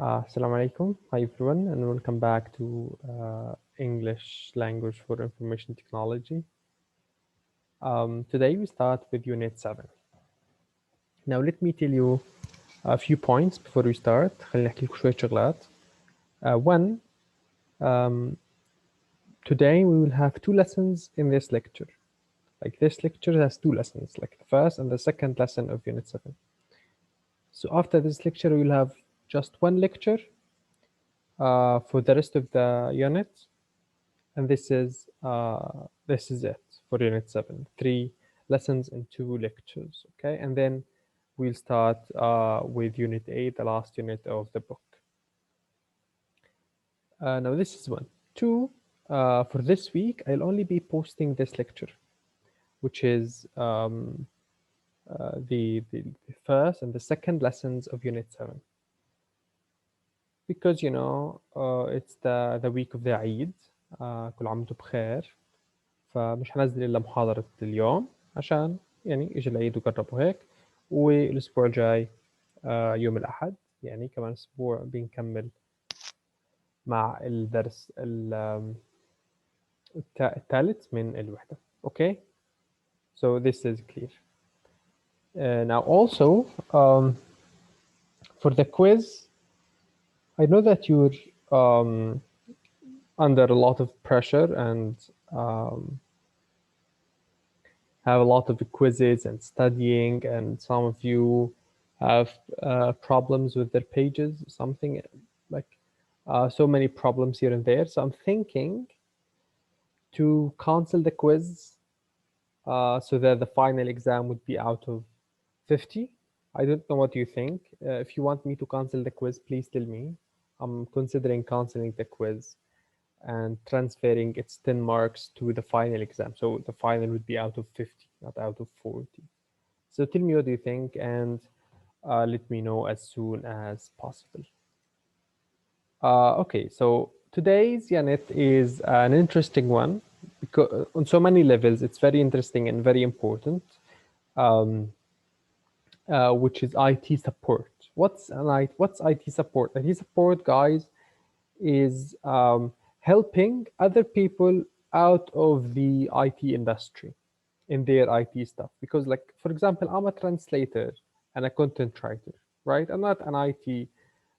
Assalamu alaikum. Hi everyone, and welcome back to English Language for Information Technology. Today we start with Unit 7. Now let me tell you a few points before we start. خليني أحكي لكم شوية شغلات. One, today we will have two lessons in this lecture. Like this lecture has two lessons, like the first and the second lesson of Unit 7. So after this lecture, we will have just one lecture for the rest of the unit. And this is it for Unit 7. 3 lessons and 2 lectures, okay? And then we'll start with Unit 8, the last unit of the book. Now this is 1. 2, for this week, I'll only be posting this lecture, which is the first and the second lessons of Unit 7. Because, you know, it's the week of the Eid. كل عام وانتم بخير. فمش هنزل إلا محاضرة اليوم عشان يعني إجي العيد وجربوا هيك، والأسبوع الجاي يوم الأحد، يعني كمان أسبوع بنكمل مع الدرس الثالث من الوحدة. Okay, so this is clear. Now also for the quiz, I know that you're under a lot of pressure and have a lot of quizzes and studying, and some of you have problems with their pages, something like so many problems here and there. So I'm thinking to cancel the quiz so that the final exam would be out of 50. I don't know what you think. If you want me to cancel the quiz, please tell me. I'm considering canceling the quiz and transferring its 10 marks to the final exam. So the final would be out of 50, not out of 40. So tell me what you think, and let me know as soon as possible. Okay, so today's unit is an interesting one because on so many levels, it's very interesting and very important, which is IT support. What's IT support? IT support, guys, is helping other people out of the IT industry in their IT stuff. Because, like, for example, I'm a translator and a content writer, right? I'm not an IT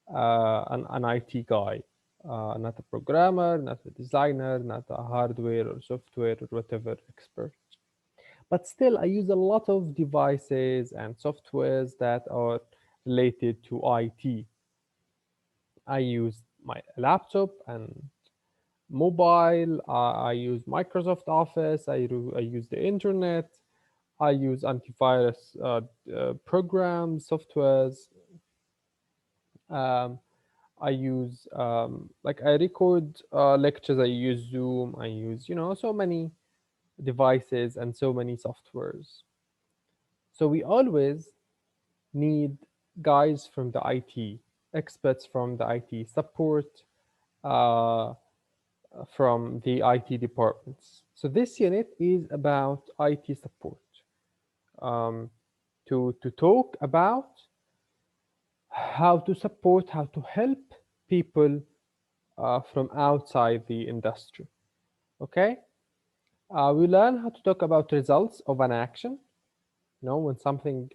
an IT guy, not a programmer, not a designer, not a hardware or software or whatever expert. But still, I use a lot of devices and softwares that are related to IT. I use my laptop and mobile. I use Microsoft Office. I use the internet. I use antivirus programs, softwares. I use like I record lectures. I use Zoom. I use, you know, so many devices and so many softwares. So we always need guys from the IT, experts from the IT, support uh, from the IT departments. So this unit is about IT support. To talk about how to support, how to help people from outside the industry. Okay, we learn how to talk about results of an action. You know, when something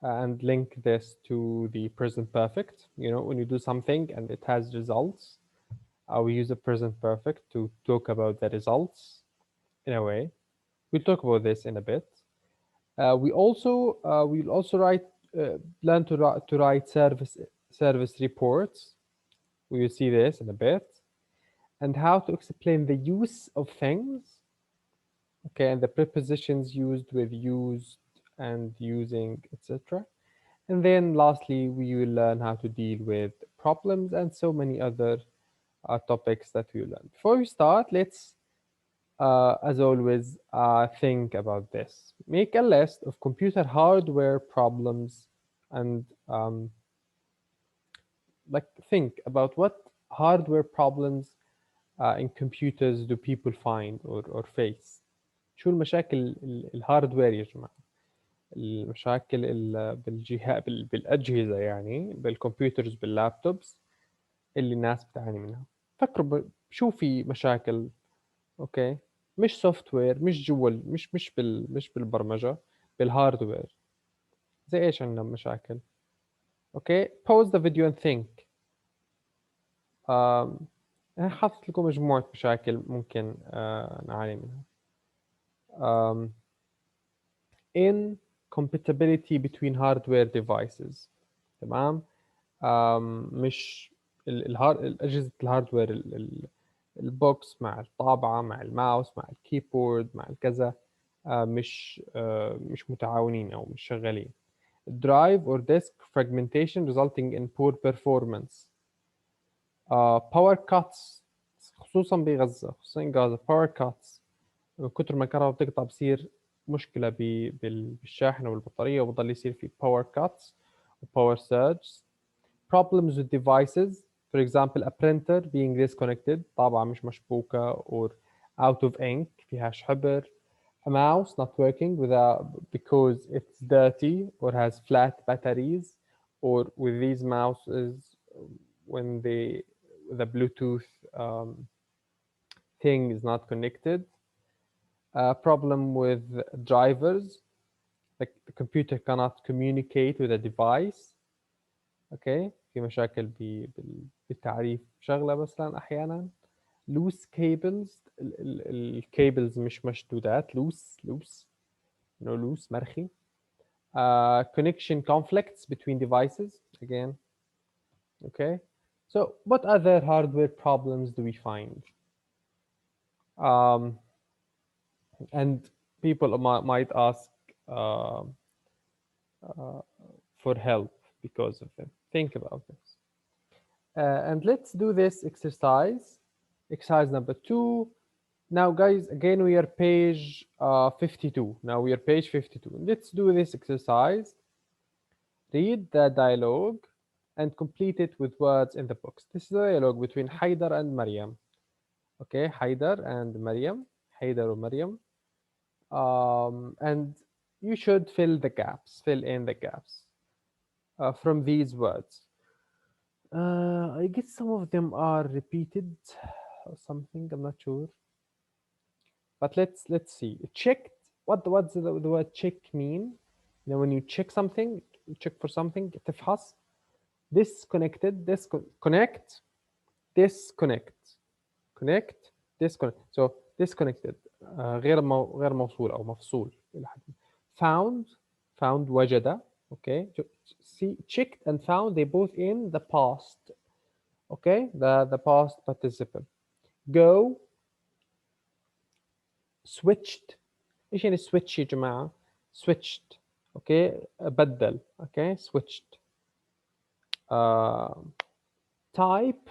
and link this to the present perfect. You know, when you do something and it has results, we use the present perfect to talk about the results in a way. We'll talk about this in a bit. We'll also learn to write service reports. We will see this in a bit, and how to explain the use of things. Okay, and the prepositions used with used and using, etc. And then lastly, we will learn how to deal with problems and so many other topics that we will learn. Before we start, let's, as always, think about this. Make a list of computer hardware problems and like think about what hardware problems in computers do people find or face. شو المشاكل الهاردوير يا جماعة؟ المشاكل بالأجهزة، يعني بالكمبيوترز، باللابتوبس، اللي الناس بتعاني منها. فكروا شو في مشاكل، اوكي، مش سوفت وير، مش جوا مش بالبرمجة، بالهاردوير. زي ايش عندنا مشاكل؟ اوكي، pause the video and think. أنا حاطط لكم مجموعة مشاكل ممكن نعاني منها. incompatibility between hardware devices. تمام. مش أجهزة الهاردوير، البوكس مع الطابعة مع الماوس مع الكيبورد مع الكذا، مش متعاونين أو مش شغالين. drive or disk fragmentation resulting in poor performance. power cuts، خصوصا بغزة، خصوصا غزة power cuts، من كتر ما الكهرباء بتقطع بصير مشكلة بالشاحن والبطارية، وبضل يصير في power cuts و power surges. problems with devices, for example a printer being disconnected، طابعة مش مشبوكة or out of ink، فيهاش حبر. a mouse not working because it's dirty or has flat batteries, or with these mouses when the Bluetooth thing is not connected. A problem with drivers, like the computer cannot communicate with a device. اوكي، في مشاكل بالتعريف شغله مثلا احيانا. loose cables، الكيبلز مش مشدودات، loose مرخي. connection conflicts between devices again. Okay, so what other hardware problems do we find? And people might ask for help because of them. Think about this. And let's do this exercise. Exercise number 2. Now, guys, again, we are page 52. Now we are page 52. Let's do this exercise. Read the dialogue and complete it with words in the box. This is a dialogue between Haidar and Maryam. Okay, Haidar and Maryam. Haidar or Maryam. And you should fill in the gaps from these words. I guess some of them are repeated or something. I'm not sure. But let's see. Checked. What's the word check mean? You know, when you check something, you check for something. تفحص. Disconnected. Connect. Disconnect. Connect. Disconnect. So disconnected. غير موصول أو مفصول إلى حد. Found. وجد. Okay. See, checked and found, they both in the past. Okay, the past participle. Go. switched. ايش يعني switch يا جماعة؟ switched. اوكي، بدل. اوكي، switched. type.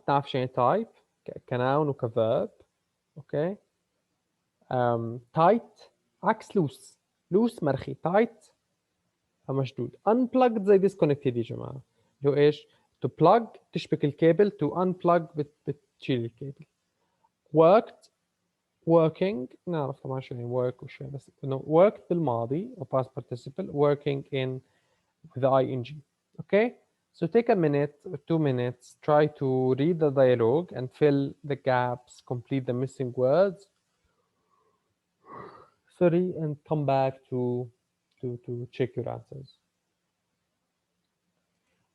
نعرف شو يعني type كناون وكverb. اوكي. tight عكس loose مرخي. tight مشدود. unplugged زي disconnected يا جماعة. اللي هو ايش؟ to plug تشبك الكيبل، to unplug بتشيل الكيبل. working نعرف طبعا شو يعني work وشو بس انه worked بالماضي or past participle, working in with the ing. Okay, so take a minute or 2 minutes, try to read the dialogue and fill the gaps, complete the missing words. Sorry, and come back to check your answers.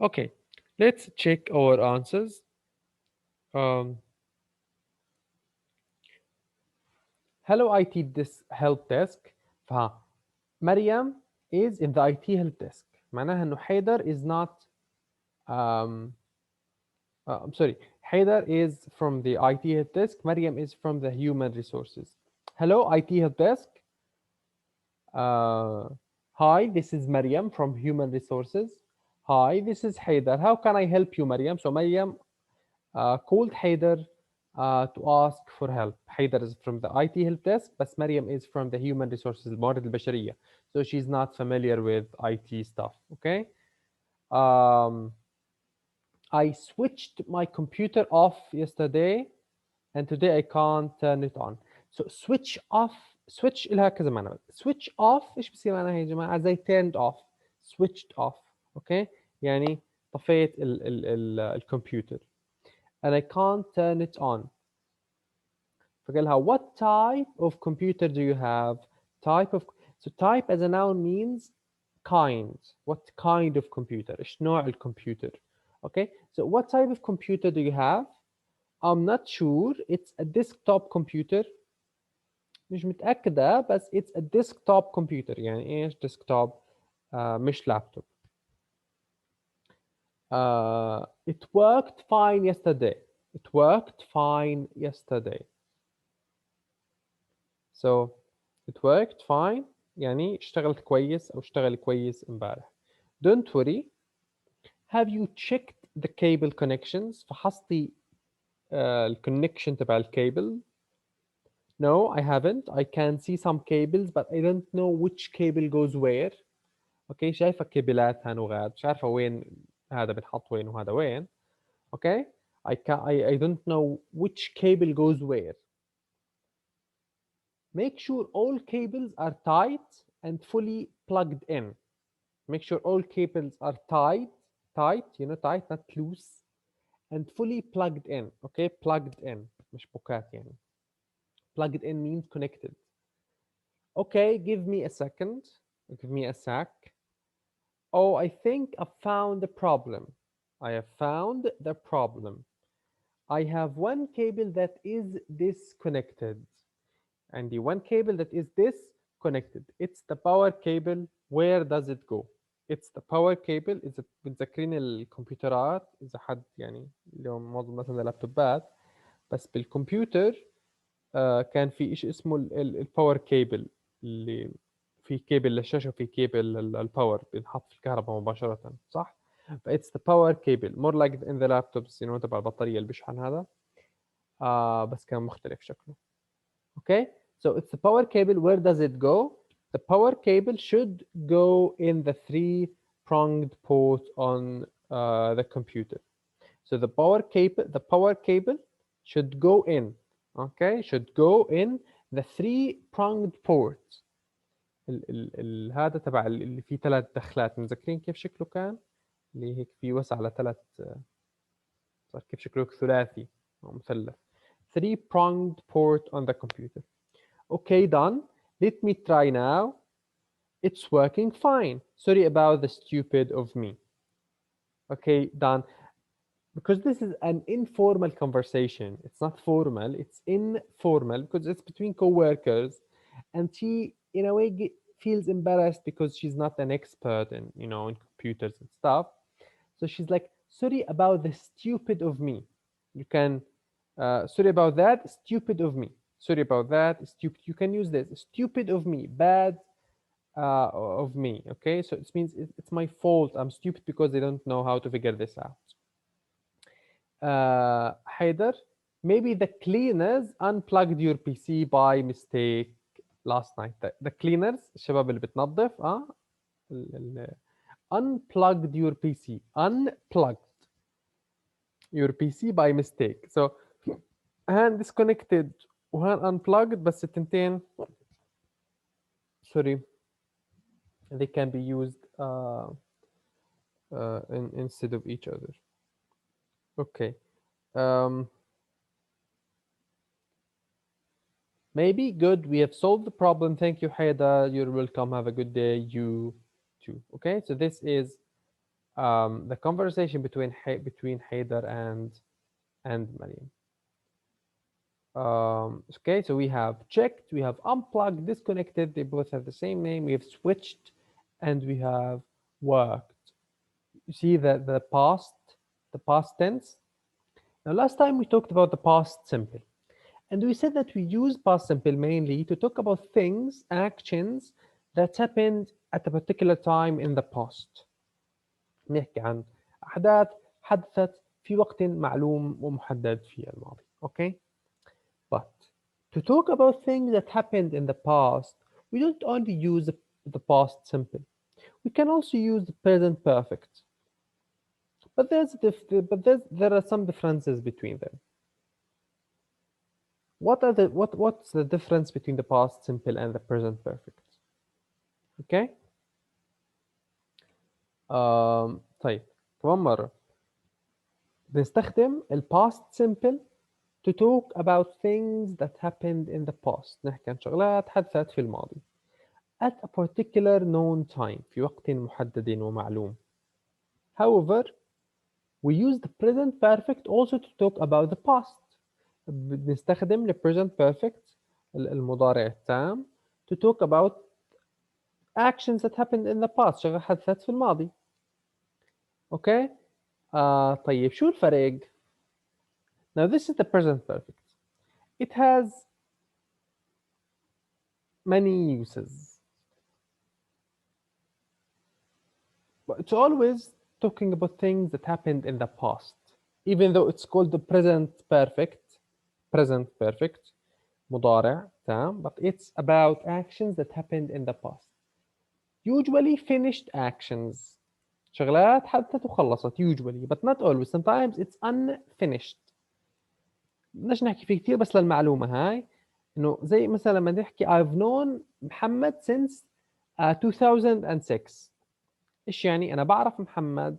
Okay, let's check our answers. Hello IT help desk. Maryam is in the IT help desk. معناها إنه حيدر is not I'm sorry, Haidar is from the IT help desk. Maryam is from the human resources. Hello, IT help desk. Hi, this is Maryam from human resources. Hi, this is Haidar. How can I help you, Maryam? So Maryam called Haidar to ask for help. Haidar is from the IT help desk, but Maryam is from the human resources, الموارد البشرية. So she's not familiar with IT stuff, okay? I switched my computer off yesterday and today I can't turn it on. So switch off, switch لها كذا معنى. Switch off ايش بصير معناها يا جماعة؟ زي turned off, switched off. اوكي؟ يعني طفيت الكمبيوتر and I can't turn it on. فقال لها what type of computer do you have? Type of, so type as a noun means kind. What kind of computer? إيش نوع الكمبيوتر? Okay, so what type of computer do you have? I'm not sure. It's a desktop computer. مش متأكدة بس it's a desktop computer. يعني إيش desktop؟ مش لابتوب. It worked fine yesterday. It worked fine yesterday. So it worked fine يعني اشتغلت كويس أو اشتغل كويس امبارح. Don't worry. Have you checked the cable connections؟ فحصتي الكونكشن تبع الكيبل. No, I haven't. I can see some cables but I don't know which cable goes where. اوكي شايفه كيبلات هان وغاد مش عارفه وين هذا بنحط وين وهذا وين. Okay, I don't know which cable goes where. Make sure all cables are tight and fully plugged in. Make sure all cables are tight, you know, tight, not loose, and fully plugged in. Okay, plugged in مش بوكات يعني. Plugged in means connected. Okay, give me a second. Give me a sec. Oh, I think I found the problem. I have found the problem. I have one cable that is disconnected. And the one cable that is disconnected. It's the power cable. Where does it go? It's the power cable. إذا متذكرين الكمبيوترات إذا حد يعني اليوم معظم مثلا اللابتوبات بس بالكمبيوتر كان في شيء اسمه الباور كيبل اللي في كيبل للشاشة وفي كيبل للباور بينحط في الكهرباء مباشرة صح؟ ف it's the power cable more like in the laptops you know تبع البطارية اللي بيشحن هذا بس كان مختلف شكله. Okay, so it's the power cable. Where does it go? The power cable should go in the three-pronged port on the computer. So the power cable should go in. Okay, should go in the three-pronged port. هذا تبع اللي فيه ثلاث دخلات متذكرين كيف شكله كان؟ اللي هيك فيه وسع على ثلاث صار كيف شكله ثلاثي أو مثلث. Three-pronged port on the computer. Okay, done. Let me try now. It's working fine. Sorry about the stupid of me. Okay, done. Because this is an informal conversation. It's not formal, it's informal because it's between co-workers. And she, in a way, feels embarrassed because she's not an expert in, you know, in computers and stuff. So she's like, sorry about the stupid of me. You can, sorry about that, stupid of me. Sorry about that, stupid. You can use this, stupid of me, bad of me. Okay, so it means it's my fault. I'm stupid because I don't know how to figure this out. Haider, maybe the cleaners unplugged your PC by mistake last night. The cleaners الشباب اللي بتنظف unplugged your PC. Unplugged your PC by mistake. So هان disconnected وهان unplugged بس التنتين sorry they can be used instead of each other. Okay. Maybe good. We have solved the problem. Thank you, Haida. You're welcome. Have a good day. You too. Okay. So this is the conversation between Haidar and Mariam. Okay. So we have checked. We have unplugged, disconnected. They both have the same name. We have switched, and we have worked. You see that the past tense. Now, last time we talked about the past simple. And we said that we use past simple mainly to talk about things, actions that happened at a particular time in the past. نحكي عن أحداث حدثت في وقت معلوم ومحدد في الماضي. Okay? But to talk about things that happened in the past, we don't only use the past simple. We can also use the present perfect. But there are some differences between them. What's the difference between the past simple and the present perfect? Okay. طيب كمان مرة بنستخدم ال past simple to talk about things that happened in the past. نحكي عن شغلات حدثت في الماضي at a particular known time في وقت محدد ومعلوم. However, we use the present perfect also to talk about the past. بنستخدم ال present perfect المضارع التام to talk about actions that happened in the past شغلات حدثت في الماضي. اوكي طيب شو الفرق؟ Now this is the present perfect. It has many uses. But it's always talking about things that happened in the past. Even though it's called the present perfect مضارع تام, but it's about actions that happened in the past. Usually finished actions. شغلات حدثت وخلصت usually, but not always. Sometimes it's unfinished. بدناش نحكي فيه كتير بس للمعلومة هاي إنه زي مثلا لما نحكي I've known محمد since 2006. إيش يعني؟ أنا بعرف محمد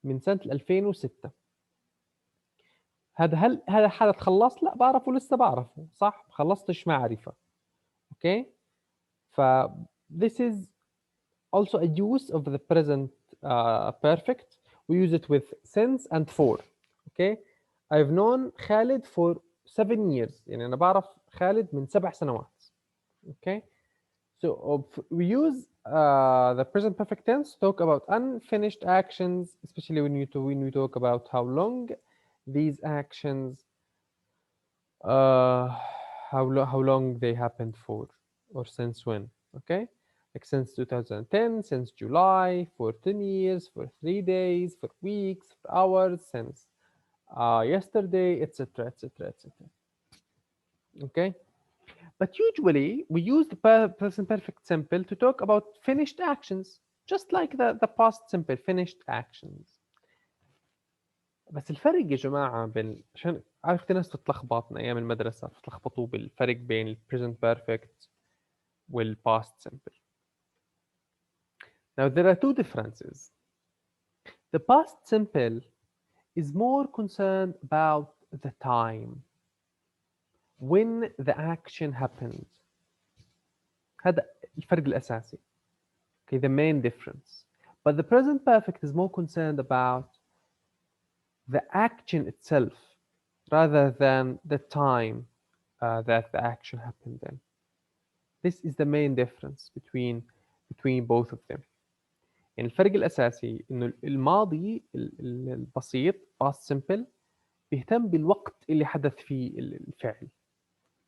من سنة 2006. هل حدث خلص؟ لا بعرفه لسه بعرفه صح؟ خلصتش معرفة. أوكي؟ ف this is also a use of the present perfect. We use it with since and for. Okay, I've known Khalid for 7 years. يعني أنا بعرف خالد من 7 سنوات. Okay, so we use the present perfect tense to talk about unfinished actions, especially when we talk about how long these actions, uh, how long they happened for, or since when. Okay, like since 2010, since July, for 10 years, for 3 days, for weeks, for hours, since yesterday, etc., etc., etc. Okay, but usually we use the present perfect simple to talk about finished actions, just like the past simple, finished actions. بس الفرق يا جماعة بين عشان عارف كتير ناس تتلخبط من أيام المدرسة تتلخبطوا بالفرق بين ال present perfect وال past simple. Now there are two differences. The past simple is more concerned about the time when the action happened. هذا الفرق الأساسي. Okay, the main difference. But the present perfect is more concerned about the action itself rather than the time that the action happened in. This is the main difference between both of them. يعني الفرق الأساسي إنه الماضي البسيط past simple بيهتم بالوقت اللي حدث فيه الفعل،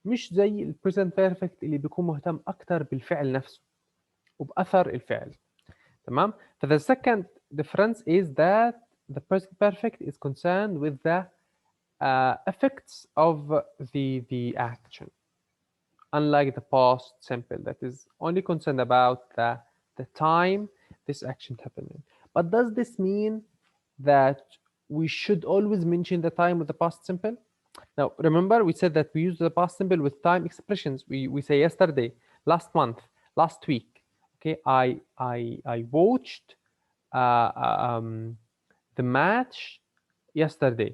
مش زي ال present perfect اللي بيكون مهتم أكتر بالفعل نفسه وبأثر الفعل. تمام؟ ف the second difference is that the present perfect is concerned with the effects of the action, unlike the past simple that is only concerned about the time this action happened in. But does this mean that we should always mention the time with the past simple? Now, remember we said that we use the past simple with time expressions. We say yesterday, last month, last week. Okay, I watched the match yesterday.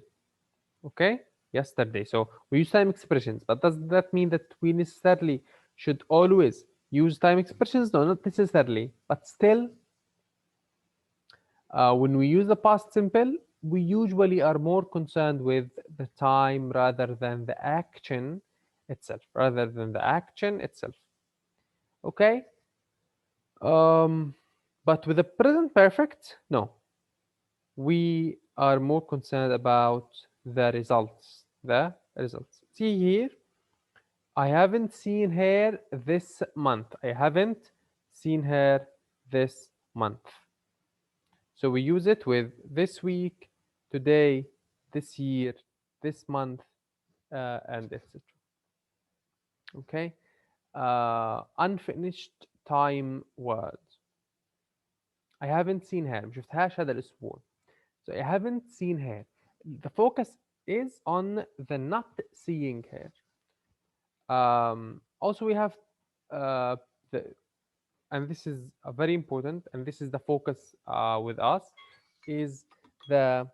Okay, yesterday. So we use time expressions, but does that mean that we necessarily should always use time expressions? No, not necessarily, but still, when we use the past simple, we usually are more concerned with the time rather than the action itself, Okay, but with the present perfect, no, we are more concerned about the results. See here, I haven't seen her this month. I haven't seen her this month. So we use it with this week, today, this year, this month, and etc. Okay. Unfinished time words. I haven't seen her. ما شفتهاش هذا الأسبوع. So I haven't seen her. The focus is on the not seeing her. Also, we have and this is very important, and this is the focus with us, is the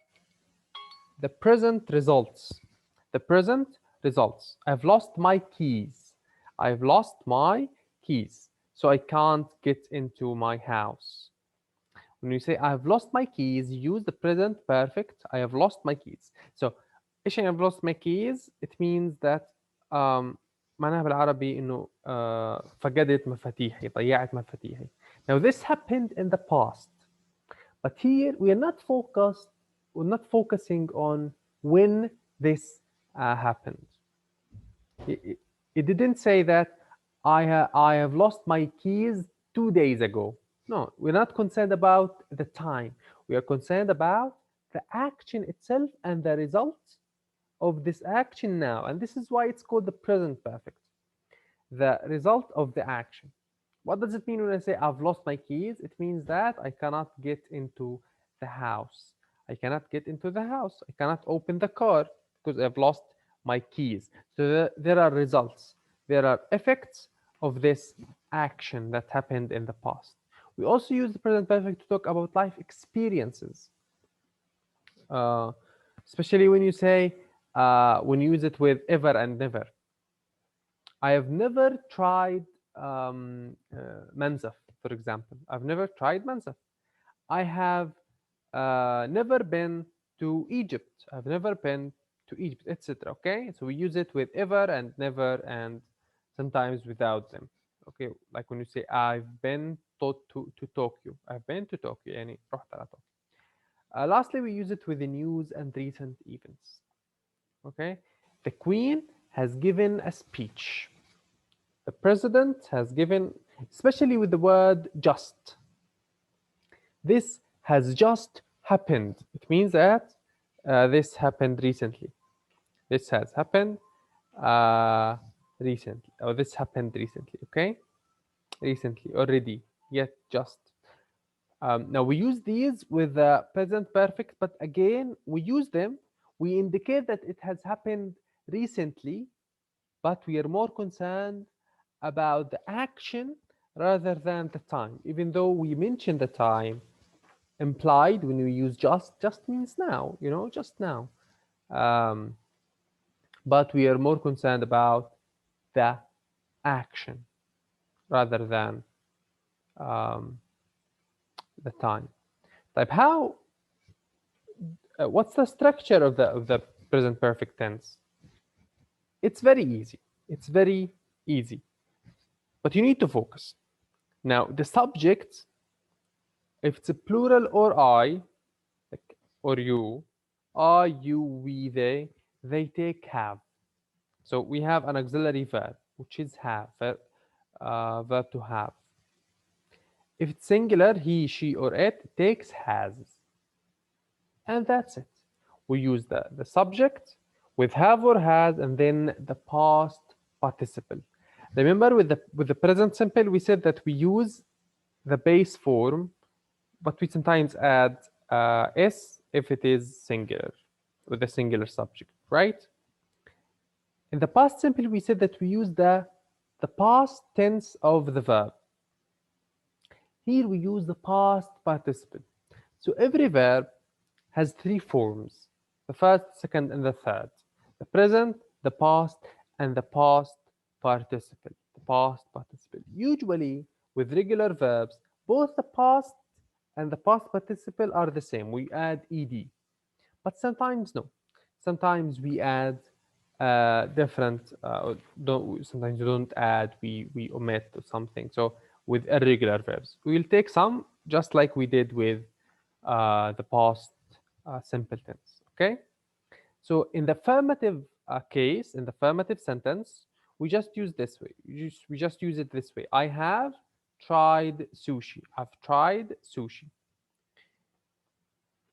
the present results. The present results. I've lost my keys. I've lost my keys. So I can't get into my house. When you say I've lost my keys, use the present perfect. I have lost my keys. So ايش يعني I've lost my keys? It means that معناها بالعربي انه فقدت مفاتيحي، ضيعت مفاتيحي. Now this happened in the past. But here we are not we're not focusing on when this happened. It didn't say that I have lost my keys 2 days ago. No, we're not concerned about the time. We are concerned about the action itself and the results of this action now. And this is why it's called the present perfect. The result of the action. What does it mean when I say I've lost my keys? It means that I cannot get into the house. I cannot get into the house. I cannot open the car because I've lost my keys. So there are results. There are effects of this action that happened in the past. We also use the present perfect to talk about life experiences. Uh, Especially when you say, when you use it with ever and never. I have never tried Manzaf, for example. I've never tried Manzaf. I have never been to Egypt. I've never been to Egypt, etc. Okay, so we use it with ever and never, and sometimes without them. Okay, like when you say I've been to Tokyo. I've been to Tokyo. يعني رحت على Tokyo. Lastly, we use it with the news and recent events. Okay, the Queen has given a speech. The president has given, especially with the word just. This has just happened. It means that this happened recently. This has happened recently, or this happened recently. Okay, recently, already, yet, just. Now we use these with the present perfect, but again we use them. We indicate that it has happened recently, but we are more concerned about the action rather than the time. Even though we mention the time, implied when we use just means now, just now. Um, but we are more concerned about the action rather than um, the time. Type how? What's the structure of the present perfect tense? It's very easy. It's very easy, but you need to focus. Now the subject, if it's a plural or I, like, or you, I, you, we, they take have. So we have an auxiliary verb, which is have, verb to have. If it's singular, he, she, or it takes has. And that's it. We use the subject with have or has, and then the past participle. Remember, with the present simple, we said that we use the base form, but we sometimes add s if it is singular, with a singular subject, right? In the past simple, we said that we use the past tense of the verb. Here we use the past participle. So every verb has three forms: the first, second, and the third. The present, the past, and the past participle. The past participle. Usually, with regular verbs, both the past and the past participle are the same. We add ed. But sometimes no. Sometimes we add different. Sometimes we don't add. We omit or something. So with irregular verbs, we will take some, just like we did with the past simple tense. Okay. So in the affirmative case, in the affirmative sentence, we just use this way. We just use it this way. I have tried sushi. I've tried sushi.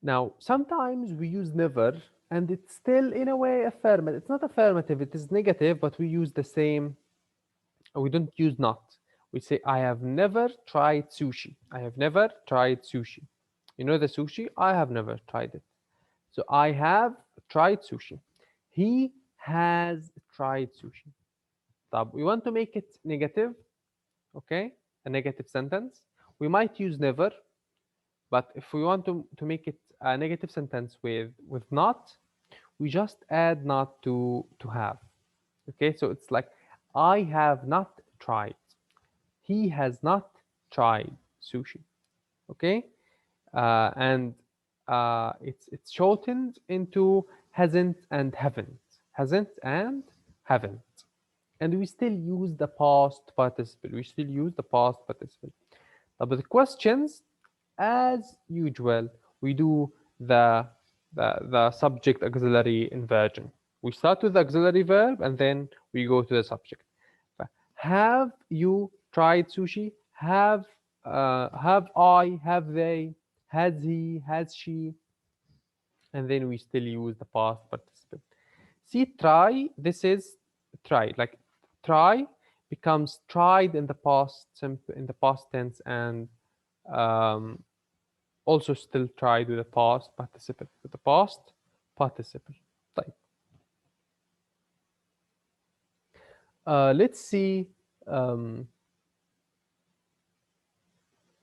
Now, sometimes we use never, and it's still in a way affirmative. It's not affirmative, it is negative, but we use the same. We don't use not. We say, I have never tried sushi. I have never tried sushi. You know the sushi? I have never tried it. So I have tried sushi. He has tried sushi. We want to make it negative, okay? A negative sentence. We might use never, but if we want to make it a negative sentence with not, we just add not to have. Okay, so it's like I have not tried. He has not tried sushi. Okay, and it's shortened into hasn't and haven't, hasn't and haven't, and we still use the past participle. We still use the past participle. But with questions, as usual, we do the subject auxiliary inversion. We start with the auxiliary verb and then we go to the subject. Have you tried sushi? Have I? Have they? Has he? Has she? And then we still use the past participle. See, try. This is try. Like try becomes tried in the past, in the past tense, and um, also still tried with the past participle. With the past participle. طيب. Let's see um,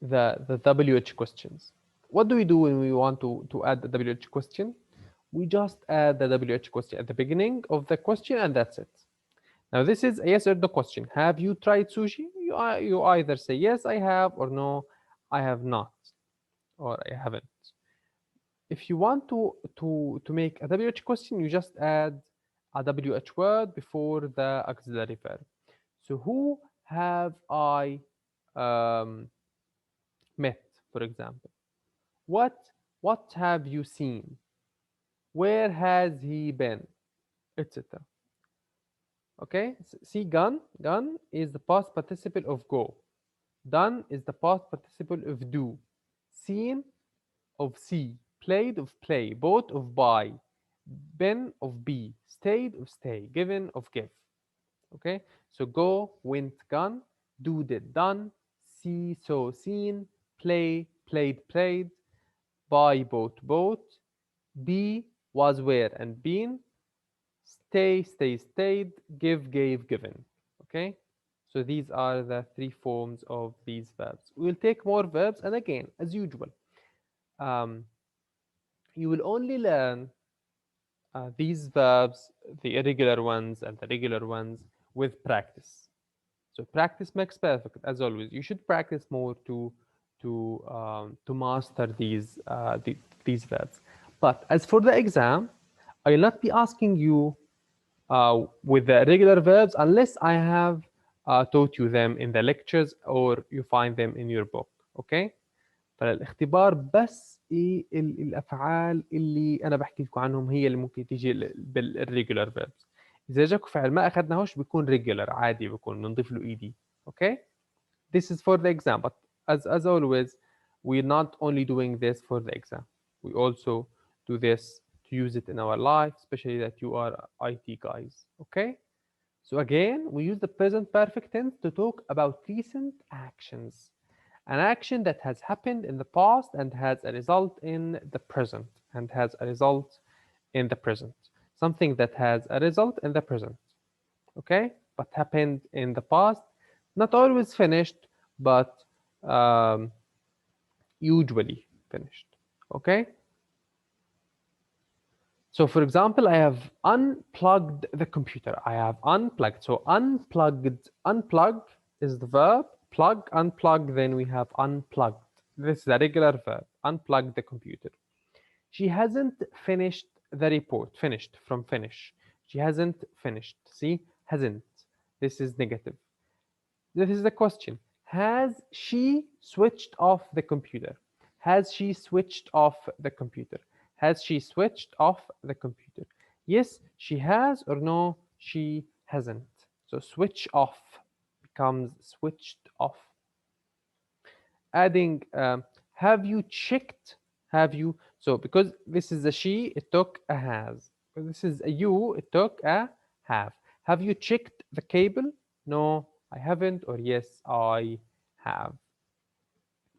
the WH questions. What do we do when we want to add the WH question? We just add the WH question at the beginning of the question and that's it. Now this is a yes or no question. Have you tried sushi? You either say yes, I have, or no, I have not, or I haven't. If you want to make a WH question, you just add a WH word before the auxiliary verb. So who have I um, met, for example? What what have you seen? Where has he been? Etc. Okay. See, gone is the past participle of go. Done is the past participle of do. Seen of see. Played of play. Bought of buy. Been of be. Stayed of stay. Given of give. Okay. So go, went, gone. Do, did, done. See, saw, seen. Play, played, played. Buy, bought, bought. Be, was, were, and been. Stay, stay, stayed. Give, gave, given. Okay. So these are the three forms of these verbs. We'll take more verbs, and again, as usual, um, you will only learn these verbs, the irregular ones and the regular ones, with practice. So practice makes perfect, as always. You should practice more to master these verbs. But as for the exam, I will not be asking you with the regular verbs unless I have taught you them in the lectures or you find them in your book. Okay? فالاختبار بس ايه الافعال اللي انا بحكي لكم عنهم هي اللي ممكن تيجي بالريجولار فيربس. اذا جاكم فعل ما اخذناهوش بيكون ريجولار عادي، بيكون بنضيف له اي دي. Okay? This is for the exam, but as always, we're not only doing this for the exam. We also do this to use it in our life, especially that you are IT guys. Okay? So again, we use the present perfect tense to talk about recent actions. An action that has happened in the past and has a result in the present, and has a result in the present. Something that has a result in the present. Okay? But happened in the past, not always finished, but um, usually finished. Okay? So for example, I have unplugged the computer. I have unplugged. So unplugged, unplug is the verb. Plug, unplug, then we have unplugged. This is a regular verb. Unplug the computer. She hasn't finished the report. Finished from finish. She hasn't finished. See, hasn't. This is negative. This is the question. Has she switched off the computer? Has she switched off the computer? Has she switched off the computer? Yes, she has, or no, she hasn't. So switch off becomes switched off. Adding, have you checked? Have you? So because this is a she, it took a has. This is a you, it took a have. Have you checked the cable? No, I haven't, or yes, I have.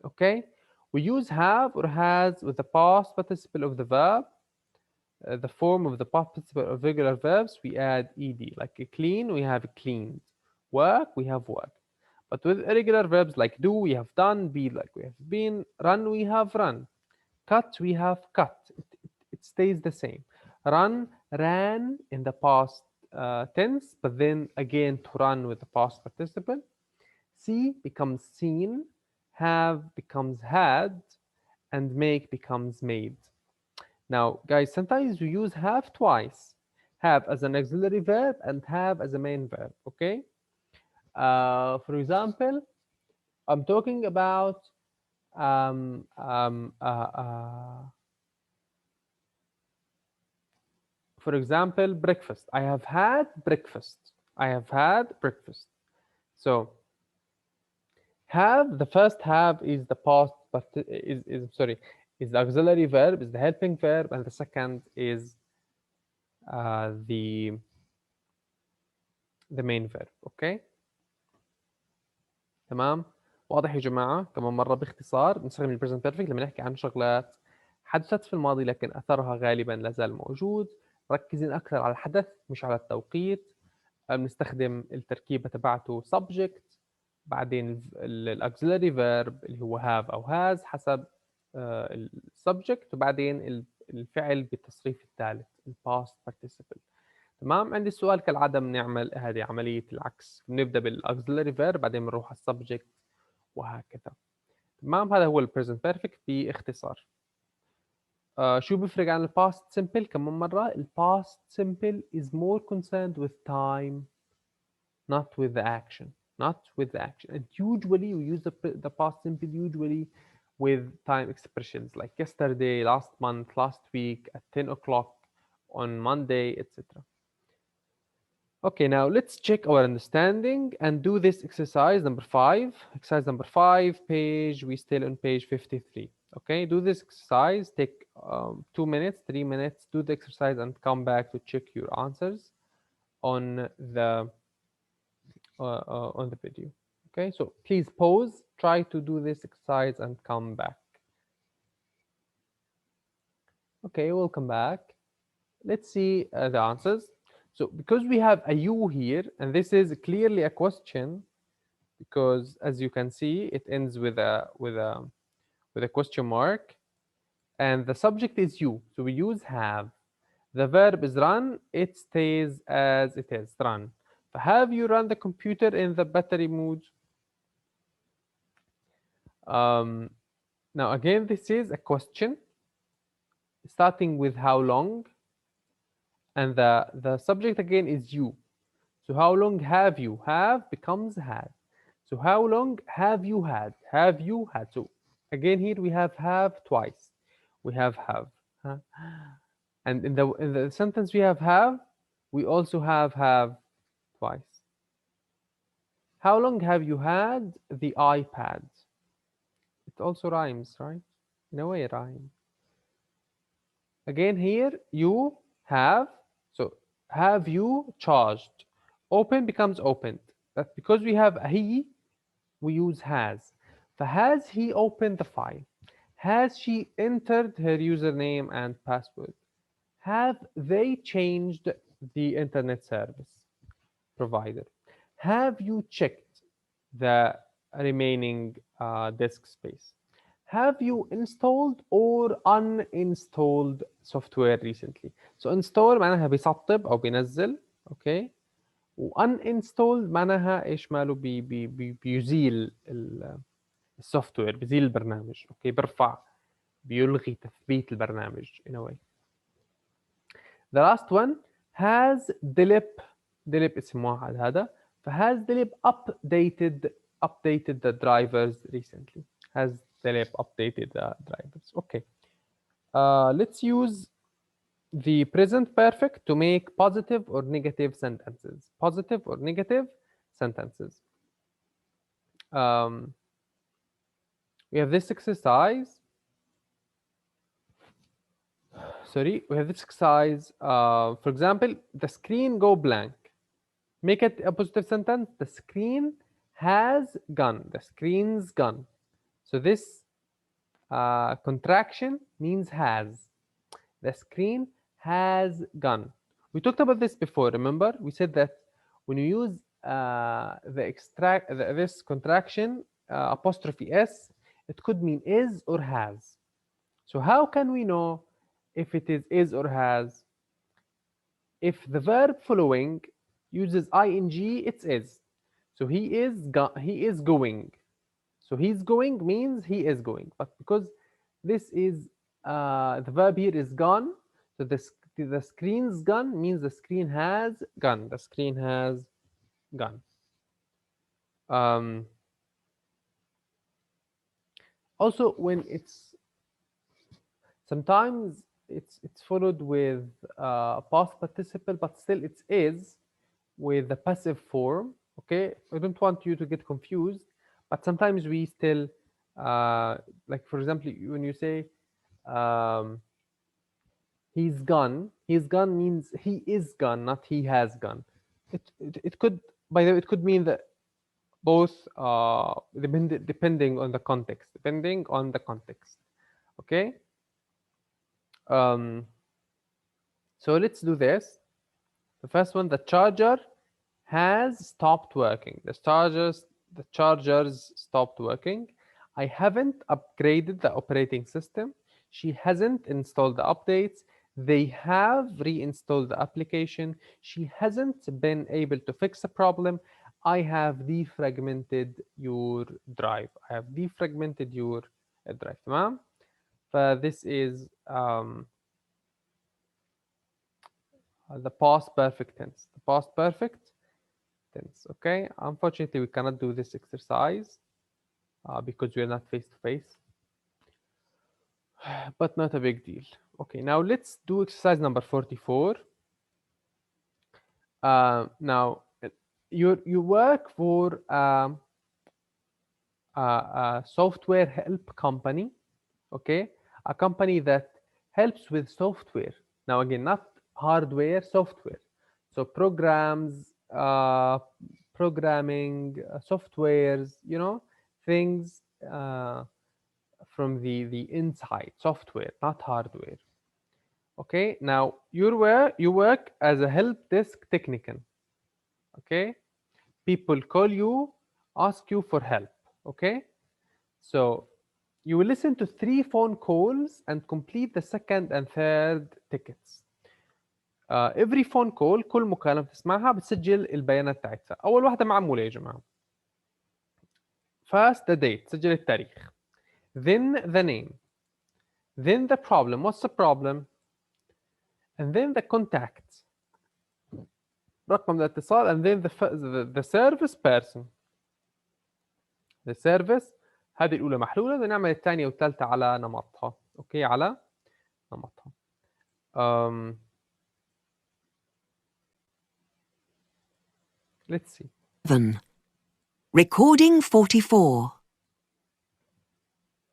Okay? We use have or has with the past participle of the verb. The form of the past participle of regular verbs, we add ed. Like clean, we have cleaned. Work, we have worked. But with irregular verbs like do, we have done. Be, like we have been. Run, we have run. Cut, we have cut. It stays the same. Run, ran in the past tense, but then again to run with the past participle. See becomes seen, have becomes had, and make becomes made. Now, guys, sometimes we use have twice. Have as an auxiliary verb and have as a main verb, okay? For example, I'm talking about um, um, uh, uh, for example, breakfast. I have had breakfast. I have had breakfast. So have, the first have is the past, but is sorry, is the auxiliary verb, is the helping verb, and the second is the main verb. Okay. تمام. واضح يا جماعة؟ كمان مرة باختصار بنستخدم البريزنت بيرفكت لما نحكي عن شغلات حدثت في الماضي لكن أثرها غالبا لا زال موجود. مركزين أكثر على الحدث مش على التوقيت. بنستخدم التركيبة تبعته subject، بعدين الauxiliary verb اللي هو have أو has حسب السبجكت، وبعدين الفعل بالتصريف الثالث past participle. تمام. عندي السؤال كالعادة بنعمل هذه عملية العكس، بنبدأ بالauxiliary verb بعدين بنروح على السبجكت وهكذا. تمام. هذا هو البريزنت بيرفكت باختصار. شو بيفرق عن الباست سمبل؟ كمان مرة الباست سمبل is more concerned with time not with the action. Not with the action. And usually we use the past simple usually with time expressions like yesterday, last month, last week, at 10 o'clock, on Monday, etc. Okay, now let's check our understanding and do this exercise number 5. Exercise number 5, we still on page 53. Okay, do this exercise, take 2 minutes, 3 minutes, do the exercise and come back to check your answers on the video. Okay, so please pause, try to do this exercise and come back. Okay, we'll come back. Let's see the answers. So because we have a you here, and this is clearly a question, because as you can see, it ends with a question mark, and the subject is you. So we use have. The verb is run. It stays as it is, run. Have you run the computer in the battery mode? Now again, this is a question starting with how long, and the subject again is you. So how long have you? Have becomes had. So how long have you had? Have you had? So again here we have twice. We have. Huh? And in the sentence we have, we also have twice. How long have you had the iPad? It also rhymes, right? In a way, it rhymes. Again here you have. So have you charged? Open becomes opened. But because we have a he, we use has. Has he opened the file? Has she entered her username and password? Have they changed the internet service provider? Have you checked the remaining disk space? Have you installed or uninstalled software recently? So install معناها بيسطب أو بينزل، أوكي. وانستول معناها ايش ماله بيزيل السوفت وير، بيزيل البرنامج، اوكي، برفع، بيلغي تثبيت البرنامج in a way. The last one has Dilip اسم واحد هذا، فhas Dilip updated the drivers recently. Has Dilip updated the drivers? Okay. Let's use the present perfect to make positive or negative sentences. Positive or negative sentences. We have this exercise. Sorry, we have this exercise. For example, the screen go blank. Make it a positive sentence. The screen has gone. The screen's gone. So this contraction means has. The screen has gone. We talked about this before. Remember, we said that when you use this contraction apostrophe s, it could mean is or has. So how can we know if it is or has? If the verb following uses ing, it's is. So he is going. So he's going means he is going. But because this is the verb here is gone, so the screen's gone means the screen has gone. The screen has gone. Um, Also, when it's sometimes it's followed with past participle, but still it is with the passive form. Okay, I don't want you to get confused, but sometimes we still like, for example, when you say um, he's gone means he is gone, not he has gone. It could, by the way, it could mean that both depending on the context, okay. um so let's do this. The first one, the charger has stopped working. The chargers stopped working. I haven't upgraded the operating system. She hasn't installed the updates. They have reinstalled the application. She hasn't been able to fix the problem. I have defragmented your drive. I have defragmented your drive. تمام. فthis is the past perfect tense. The past perfect tense. Okay. Unfortunately, we cannot do this exercise because we are not face to face, but not a big deal. Okay. Now let's do exercise number 44. Now you work for a software help company. Okay, a company that helps with software. Now again, not hardware, software. So programs, programming, softwares, things from the inside, software, not hardware. Okay, now you work as a help desk technician. Okay, people call you, ask you for help. Okay, so you will listen to 3 phone calls and complete the second and third tickets. Every phone call، كل مكالمة بتسمعها بتسجل البيانات تاعتها. أول واحدة معمولة يا جماعة. First the date، سجل التاريخ. Then the name. Then the problem. What's the problem? And then the contact. رقم الاتصال. And then the service person. The service. هذه الأولى محلولة. بدنا نعمل الثانية والثالثة على نمطها. أوكي، على نمطها. Let's see. 7. Recording 44.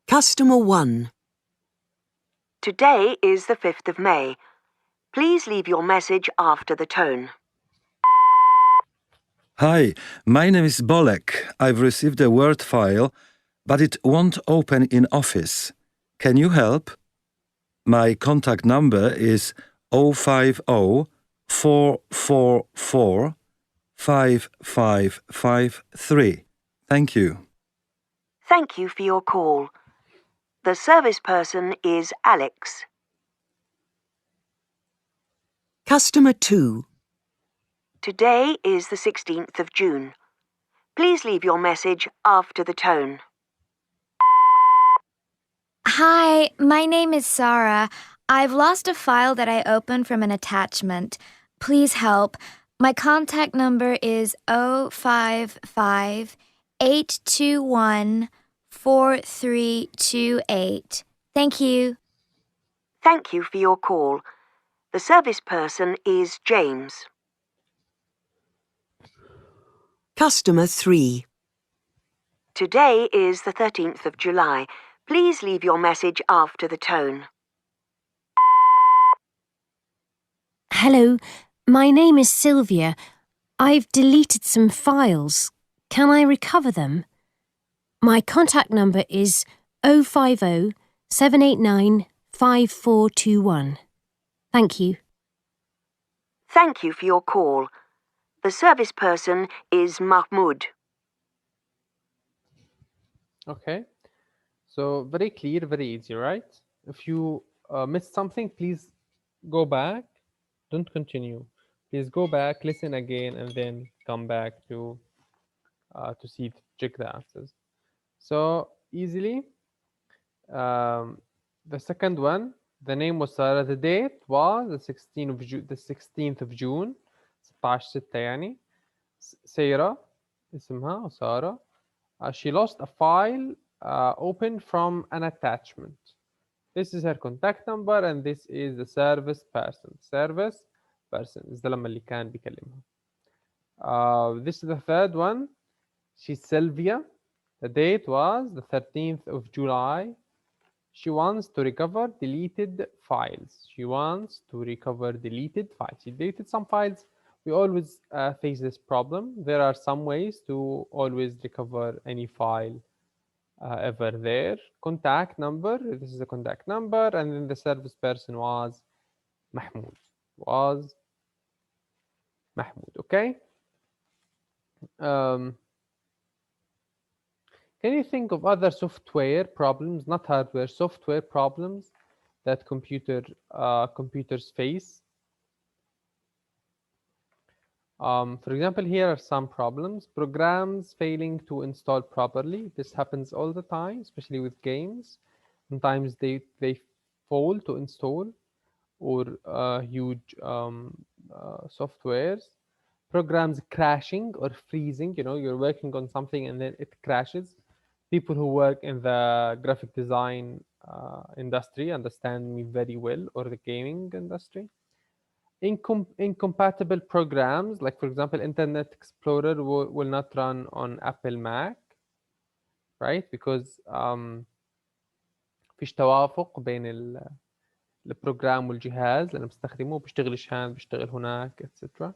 Customer 1. Today is the 5th of May. Please leave your message after the tone. Hi, my name is Bolek. I've received a Word file, but it won't open in Office. Can you help? My contact number is 050 444 5553. Thank you. Thank you for your call. The service person is Alex. Customer 2. Today is the 16th of June. Please leave your message after the tone. Hi, my name is Sarah. I've lost a file that I opened from an attachment. Please help. My contact number is 055-821-4328. Thank you. Thank you for your call. The service person is James. Customer 3. Today is the 13th of July. Please leave your message after the tone. Hello, my name is Sylvia. I've deleted some files. Can I recover them? My contact number is 050 789 5421. Thank you. Thank you for your call. The service person is Mahmoud. Okay, so very clear, very easy, right? If you missed something, please go back. Don't continue. Please go back, listen again, and then come back to check the answers. So easily, the second one, the name was Sarah. The date was the 16th of June. 16/6 يعني. سيرة اسمها سارة. She lost a file open from an attachment. This is her contact number and this is the service person. Service person is the لما اللي كان بيكلمها. This is the third one. She's Sylvia. The date was the 13th of July. She wants to recover deleted files. She wants to recover deleted files. She deleted some files. We always face this problem. There are some ways to always recover any file ever there. Contact number. This is the contact number. And then the service person was Mahmoud. Was Mahmoud. Okay. Can you think of other software problems, not hardware, software problems that computers face? For example, here are some problems. Programs failing to install properly. This happens all the time, especially with games. Sometimes they fail to install, or huge softwares. Programs crashing or freezing. You know, you're working on something and then it crashes. People who work in the graphic design industry understand me very well, or the gaming industry. Incompatible programs, like for example, Internet Explorer will not run on Apple Mac, right? Because فيش توافق بين البروجرام والجهاز اللي بستخدمه، بيشتغلش هان بيشتغل هناك etc.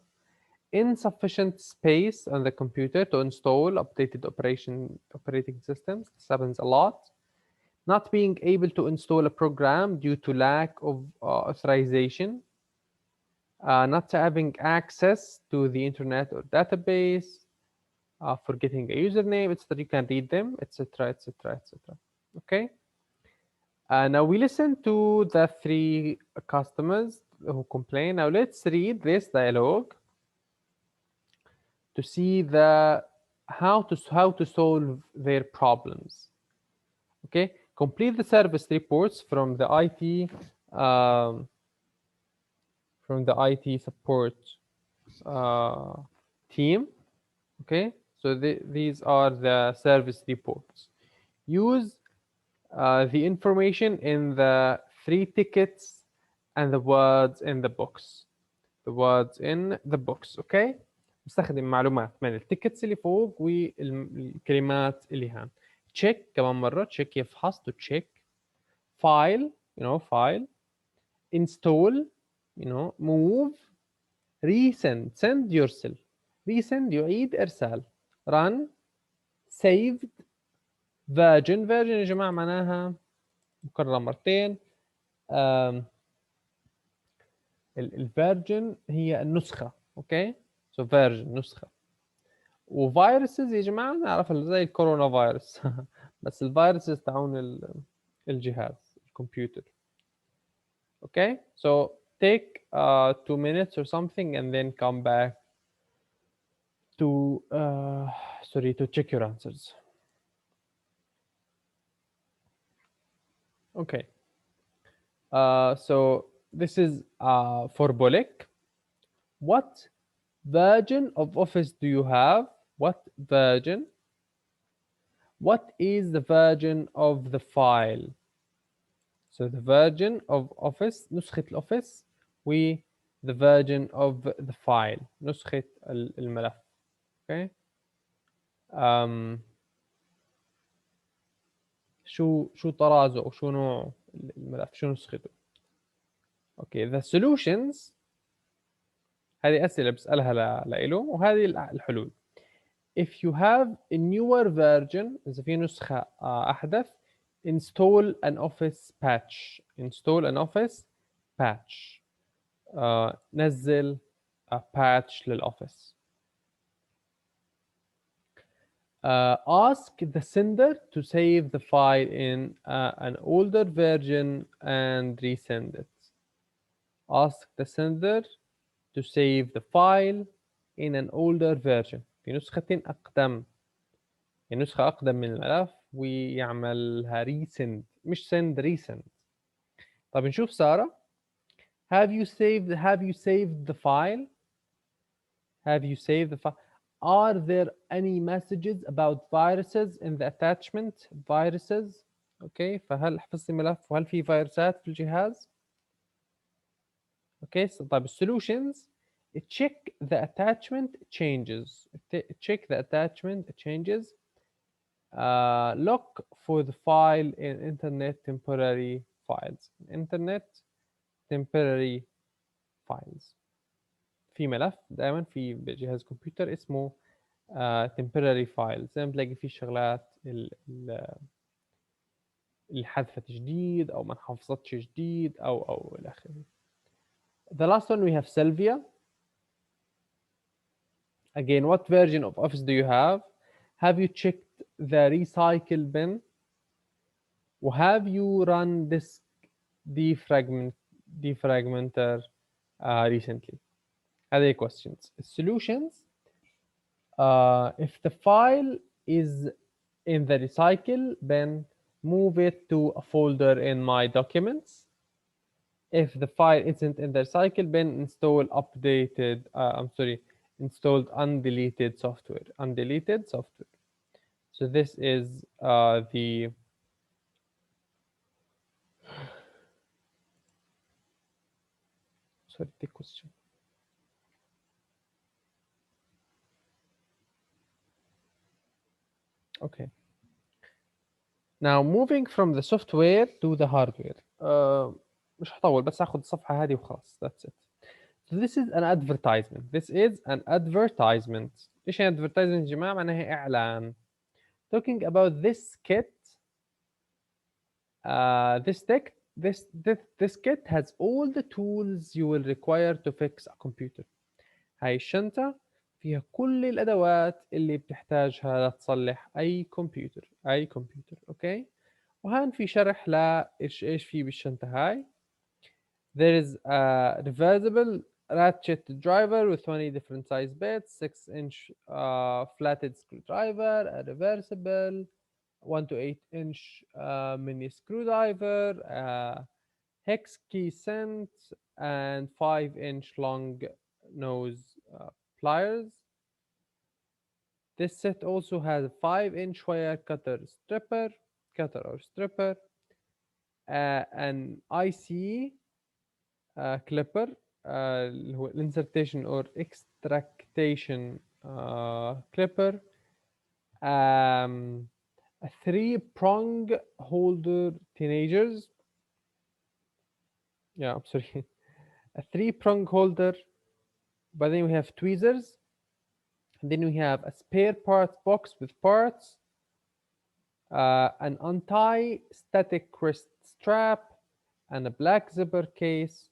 Insufficient space on the computer to install updated operating systems. This happens a lot. Not being able to install a program due to lack of authorization. Not having access to the internet or database. Forgetting a username, etc. You can read them, etc., etc., etc. Okay. Now we listen to the three customers who complain. Now let's read this dialogue to see how to solve their problems. Okay, complete the service reports from the IT support team. Okay, so these are the service reports. Use the information in the 3 tickets and the words in the box. The words in the box. Okay. بستخدم معلومات من التيكتس اللي فوق والكلمات اللي هان. check كمان مرة. check يفحص to check. file file. install move. resend send yourself. resend يعيد إرسال. run saved. version يا جماعة معناها مكررة مرتين. الفيرجن هي النسخة. اوكي سو فيرجن نسخة. وفيروسز يا جماعة نعرف زي الكورونا فيروس بس الفيروسز تاعون الجهاز الكمبيوتر. Okay, so take 2 minutes or something and then come back to to check your answers. Okay, so this is for Bolek. What version of Office do you have? What version? What is the version of the file? So the version of Office, نسخة الأوفيس, the version of the file, نسخة الملف. Okay. شو طرازه أو شو نوع الملف، شو نسخته. Okay, the solutions هذه أسئلة بسألها لإله وهذه الحلول. If you have a newer version, إذا في نسخة أحدث, install an Office patch. Install an Office patch. نزل patch للأوفيس. ask the sender to save the file in an older version and resend it. Ask the sender to save the file in an older version. في نسخة أقدم، يعني نسخة أقدم من الملف ويعملها resend، مش send resend. طب نشوف سارة. Have you saved the file? Have you saved the file? Are there any messages about viruses in the attachment? Viruses. Okay. فهل حفظتي الملف وهل في فيروسات في الجهاز؟ Okay. طيب solutions. Check the attachment changes. Check the attachment changes. Look for the file in internet temporary files. Internet temporary files. في ملف دائما في جهاز كمبيوتر اسمه temporary files، زي ما بتلاقي فيه شغلات اللي حذفت جديد او ما انحفظتش جديد او الى اخره. The last one we have Sylvia. Again, what version of Office do you have? Have you checked the recycle bin? Have you run this defragmenter recently? هذه questions. Solutions. If the file is in the recycle bin, move it to a folder in my documents. If the file isn't in the recycle bin, install installed undeleted software. So this is the question. Okay. Now moving from the software to the hardware. مش هطول بس هاخد الصفحة هذه وخلاص. That's it. So this is an advertisement. إيش يعني advertisement يا جماعة؟ معناها إعلان. Talking about this kit. This kit has all the tools you will require to fix a computer. هاي الشنطة فيها كل الأدوات اللي بتحتاجها لتصلح أي كمبيوتر. أوكي. وهان في شرح إيش في بالشنطة هاي. There is a reversible ratchet driver with 20 different size bits, 6-inch flatted screwdriver, a reversible 1 to 8-inch mini screwdriver, hex key cent, and 5-inch long nose pliers. This set also has a 5-inch wire cutter or stripper, an IC clipper اللي هو insertion or extraction clipper, a 3-prong holder teenagers. Yeah, I'm sorry. A 3-prong holder. But then we have tweezers. And then we have a spare parts box with parts, an anti-static wrist strap, and a black zipper case.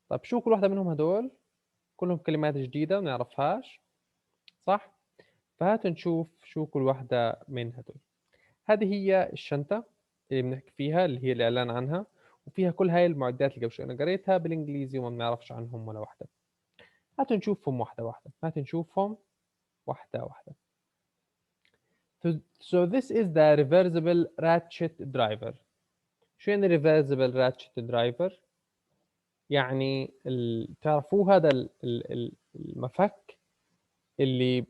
طيب شو كل واحدة منهم هدول؟ كلهم كلمات جديدة ما نعرفهاش، صح؟ فهات نشوف شو كل واحدة من هدول. هذه هي الشنطة اللي بنحكي فيها، اللي هي الإعلان عنها، وفيها كل هاي المعدات اللي قبل شوي أنا قريتها بالإنجليزي وما بنعرفش عنهم ولا واحدة. هاتوا نشوفهم واحدة واحدة. So this is the reversible ratchet driver. شو يعني reversible ratchet driver؟ يعني تعرفوه هذا المفك اللي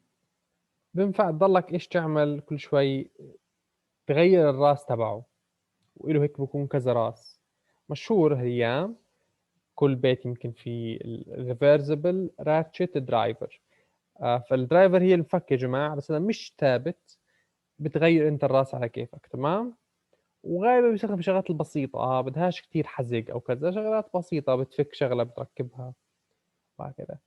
بينفع تضلك ايش تعمل كل شوي تغير الراس تبعه، وإله هيك بكون كذا راس. مشهور هالايام كل بيت يمكن في الريفرسبل راتشت درايفر. فالدرايفر هي المفك يا جماعه، بس انا مش ثابت، بتغير انت الراس على كيفك. تمام. وغالبا بيستخدم الشغلات البسيطه، بدهاش كتير حزق او كذا، شغلات بسيطه بتفك شغله بتركبها وهكذا.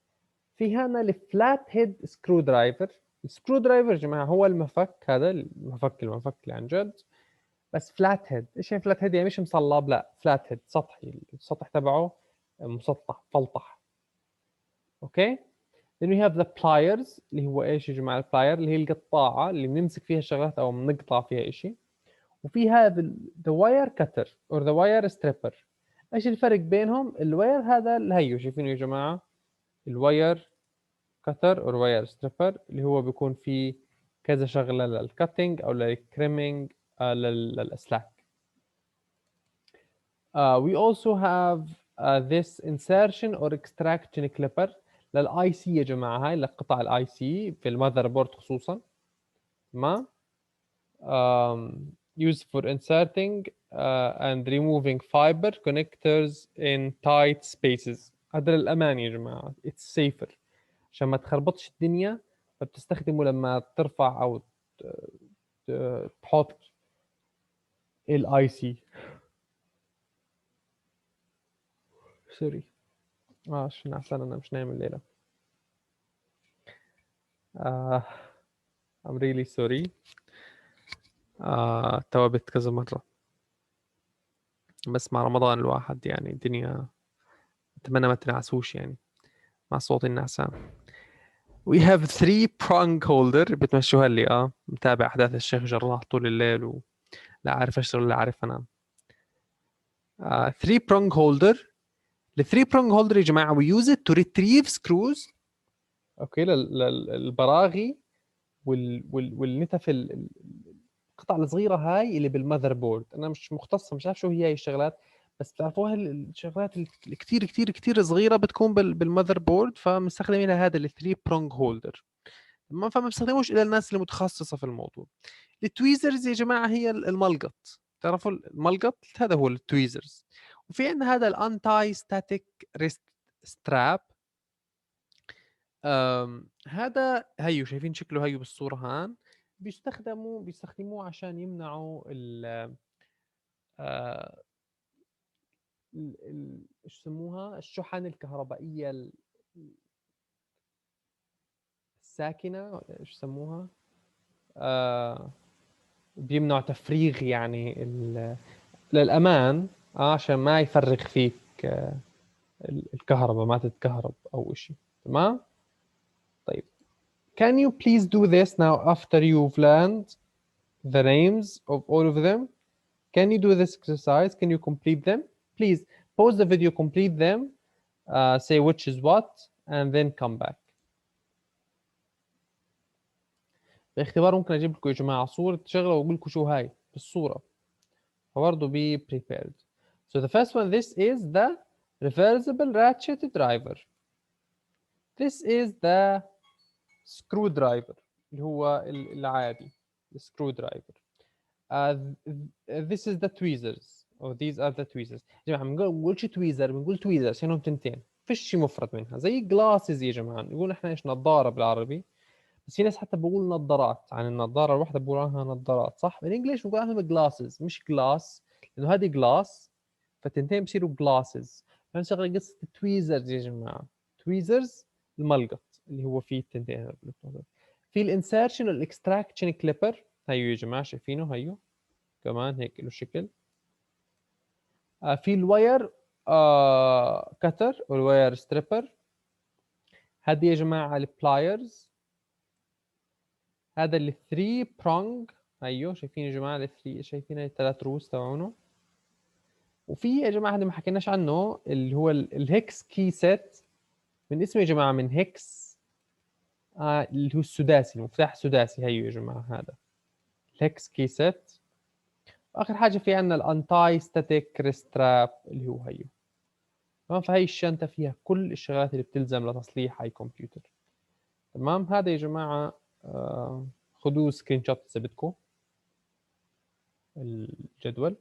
في هنا الفلات هيد سكرو درايفر. السكرو درايفر يا جماعه هو المفك، هذا المفك اللي عن جد، بس فلات هيد. ايش يعني فلات هيد؟ يعني مش مصلب، لا فلات هيد سطحي، السطح تبعه مسطح فلطح. اوكي. then we have the pliers اللي هو ايش يا جماعه؟ البلاير اللي هي القطاعه اللي بنمسك فيها الشغلات او بنقطع فيها شيء. وفي هذا the wire cutter or the wire stripper. ايش الفرق بينهم؟ الواير هذا اللي هيو شايفينه يا جماعه، الواير كتر or wire stripper اللي هو بيكون فيه كذا شغله للكاتنج او للكريمينج للاسلاك. We also have this insertion or extraction clipper للاي سي يا جماعه، هاي لقطع الاي سي في المذر بورد خصوصا. تمام. used for inserting and removing fiber connectors in tight spaces. هذا للامان يا جماعه، it's safer عشان ما تخربطش الدنيا، فبتستخدمه لما ترفع او تحط الاي سي. سوري عشان عشان انا مش نايم الليله. I'm really sorry. توبت كذا مرة، بس مع رمضان الواحد يعني الدنيا أتمنى ما تنعسوش يعني مع صوت النعسان. We have 3 prong holder بتمشوها لي متابع أحداث الشيخ جراح طول الليل لا عارف أشتغل ولا عارف أنام. 3 prong holder. ال 3 prong holder يا جماعة we use it to retrieve screws. أوكي للبراغي والنتف القطع الصغيرة هاي اللي بالمذر بورد. أنا مش مختصة، مش عارف شو هي الشغلات، بس بتعرفوها الشغلات الكتير كتير كتير صغيرة بتكون بالمذر بورد، فمستخدمين هذا ال 3 prong holder. ما فما بستخدموش إلا الناس اللي متخصصة في الموضوع. التويزرز يا جماعة هي الملقط، تعرفوا الملقط هذا هو التويزرز. وفي عندنا هذا الانتاي ستاتيك ريست ستراب. هذا هيو شايفين شكله هيو بالصورة هان، بيستخدموه عشان يمنعوا ايش يسموها الشحن الكهربائية الساكنة، ايش يسموها بيمنع تفريغ يعني للأمان عشان ما يفرغ فيك الكهرباء ما تتكهرب أو إشي. تمام. طيب can you please do this now after you've learned the names of all of them? Can you do this exercise? Can you complete them? Please pause the video, complete them, say which is what, and then come back. باختبار ممكن أجيب لكم يا جماعة صورة شغلة وأقول لكم شو هاي بالصورة، فبرضه be prepared. So the first one, this is the reversible ratchet driver. This is the screwdriver اللي هو العادي screwdriver. This is the tweezers or these are the tweezers. يا جماعة بنقولش تويزر، بنقول تويزر عشانهم تنتين، فيش شيء مفرد منها. زي glasses يا جماعة نقول احنا ايش نظارة بالعربي، بس في ناس حتى بقول نظارات عن النظارة الواحدة بقول عنها نظارات صح؟ بالانجلش بقول عنها glasses مش glass، لأنه هذه glass فتنتين بصيروا glasses. فنشغل قصة تويزرز يا جماعة. تويزرز الملقط اللي هو فيه التنتين. في الانسيرشن والاكستراكشن كليبر هيو يا جماعة شايفينه هيو كمان هيك له شكل. في الواير كتر والواير ستريبر. هذه يا جماعة البلايرز. هذا ال 3 prong ايوه شايفين يا جماعه ال 3 شايفين الثلاث روس تبعونه. وفي يا جماعه هذا ما حكيناش عنه اللي هو الهكس كي سيت، من اسمه يا جماعه من هكس اللي هو السداسي، المفتاح السداسي هيو يا جماعه هذا الهكس كي سيت. واخر حاجه في عندنا الانتاي ستاتيك ريستراب اللي هو هيو. تمام. فهي الشنطه فيها كل الشغلات اللي بتلزم لتصليح اي كمبيوتر. تمام. هذا يا جماعه خذوا سكرين شوت اذا بدكم الجدول.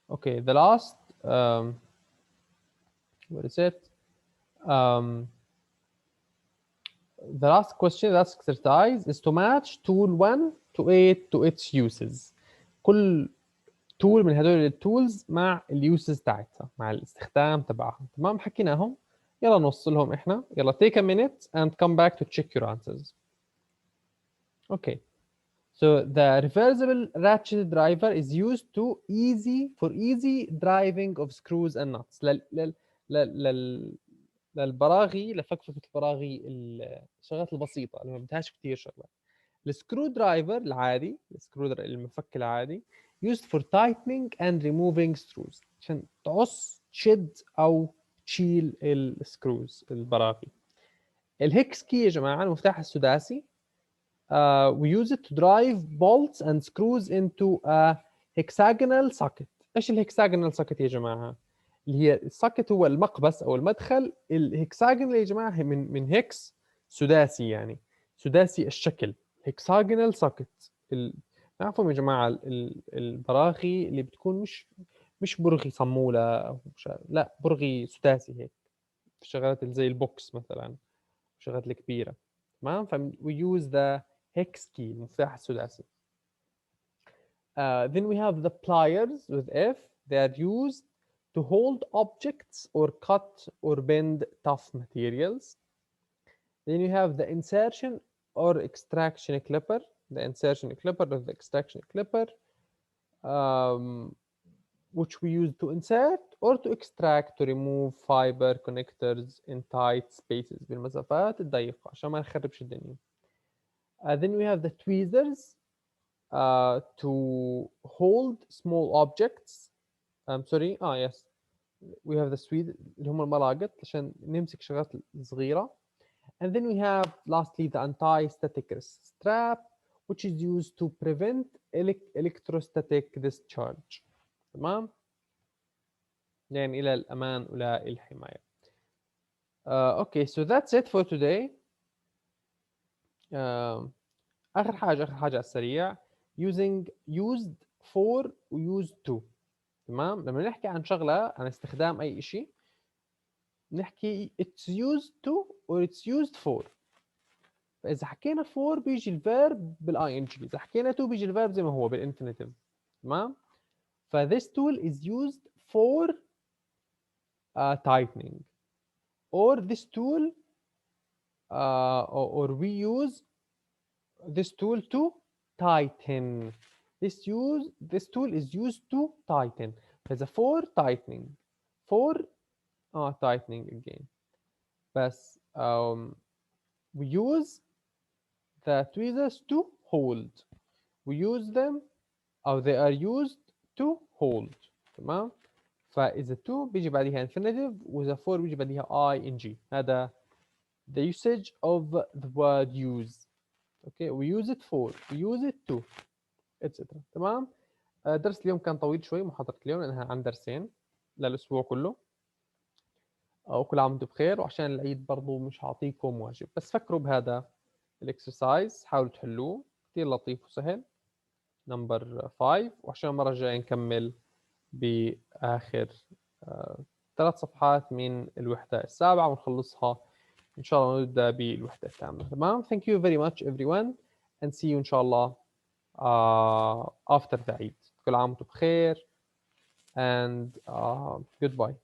Okay, the last what is it? The last question, the last exercise is to match tool 1 to 8 to its uses. كل tool من هدول التولز مع اليوسز تاعتها، مع الاستخدام تبعها. تمام. حكيناهم، يلا نوصلهم احنا. يلا take a minute and come back to check your answers. Okay. So the reversible ratchet driver is used for easy driving of screws and nuts. للبراغي، لفكفكة البراغي الشغلات البسيطة اللي ما بدهاش كتير شغلات. السكرو درايفر العادي، المفك العادي used for tightening and removing screws، عشان تعص تشد أو تشيل السكروز البراغي. الهيكس كي يا جماعة المفتاح السداسي we use it to drive bolts and screws into a hexagonal socket. ايش الهكساجونال socket يا جماعة؟ اللي هي السوكت هو المقبس او المدخل. الهكساجونال يا جماعة من هيكس سداسي، يعني سداسي الشكل. hexagonal socket. نعرفهم يا جماعة البراغي اللي بتكون مش برغي صمولة او لا، برغي سداسي هيك، الشغلات اللي زي البوكس مثلا، الشغلات الكبيرة. تمام. we use the hex key المفتاح السداسي. Then we have the pliers with F. They are used to hold objects or cut or bend tough materials. Then you have the insertion or extraction clipper. The insertion clipper or the extraction clipper, which we use to insert or to extract, to remove fiber connectors in tight spaces بالمسافات الضيقة عشان ما نخربش الدنيا. Then we have the tweezers to hold small objects. Sorry. Yes. We have the tweezers اللي هم الملاقط عشان نمسك شغلات صغيرة. And then we have lastly the anti-static strap, which is used to prevent electrostatic discharge. تمام. يعني إلى الأمان ولا الحماية. Okay, so that's it for today. آخر حاجة على السريع. used for و used to. تمام. لما نحكي عن شغلة، عن استخدام أي شيء، نحكي it's used to or it's used for. فإذا حكينا for بيجي الفيرب بالاي ان جي، إذا حكينا to بيجي الفيرب زي ما هو بالانفينيتيف. تمام. ف this tool is used for tightening, or this tool or we use this tool to tighten. This tool is used to tighten. فإذا for tightening, for tightening again. بس we use the tweezers to hold. We use them أو they are used to hold. تمام. فإذا to بيجي بعديها infinitive، وإذا for بيجي بعديها ing. هذا the usage of the word use. Okay, we use it for, we use it to, etc. تمام. درس اليوم كان طويل شوي، محاضرة اليوم لأنها عن درسين للأسبوع كله. وكل عام وانتم بخير. وعشان العيد برضو مش هعطيكم واجب، بس فكروا بهذا الاكسرسايز، حاولوا تحلوه، كثير لطيف وسهل. نمبر 5. وعشان المرة الجاية نكمل بآخر 3 صفحات من الوحدة السابعة ونخلصها إن شاء الله، ونبدأ بالوحدة الثامنة. تمام. Thank you very much everyone and see you إن شاء الله after the عيد. كل عام وانتم بخير and goodbye.